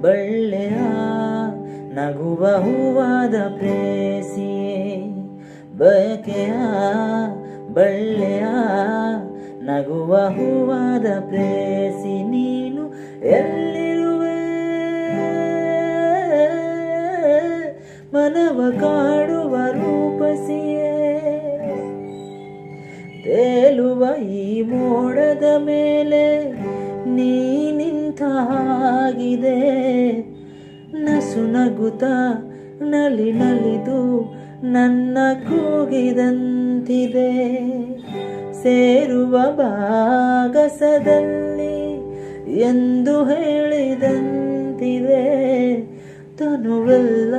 ಬಳ್ಳೆಯ ನಗುವ ಹೂವಾದ ಪ್ರೇಸಿಯೇ ಬಯಕೆಯ ಬಳ್ಳೆಯ ನಗುವ ಹೂವಾದ ಪ್ರೇಸಿ ನೀನು ಎಲ್ಲಿರುವೆ ಮನವ ಕಾಡುವ ರೂಪಸಿಯೇ ತೇಲುವ ಈ ಮೋಡದ ಮೇಲೆ ನೀ ನಿಂತ ಹಾಗಿದೆ ನಸು ನಗುತ್ತ ನಲಿ ನಲಿದು ನನ್ನ ಕೂಗಿದಂತಿದೆ ಸೇರುವ ಭಾಗಸದಲ್ಲಿ ಎಂದು ಹೇಳಿದಂತಿದೆ ತನುವೆಲ್ಲ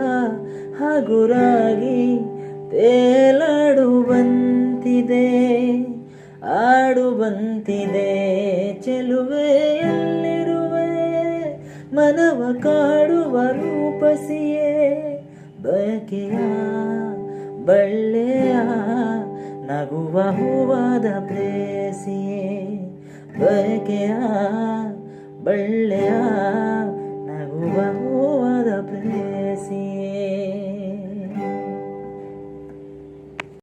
ಹಗುರಾಗಿ ತೇಲಾಡುವಂತಿದೆ ಆಡುವಂತಿದೆ ಚೆಲುವೆಯಲ್ಲಿರುವೆ ಮನವ ಕಾಡುವ ರೂಪಸಿಯೇ ಬಯಕೆಯ ಬಳ್ಳೆಯ ನಗುವ ಹೂವಾದ ಪ್ರೇಸಿಯೇ ಬಯಕೆಯ ಬಳ್ಳೆಯ ನಗುವ ಹೂವಾದ ಪ್ರೇಸಿ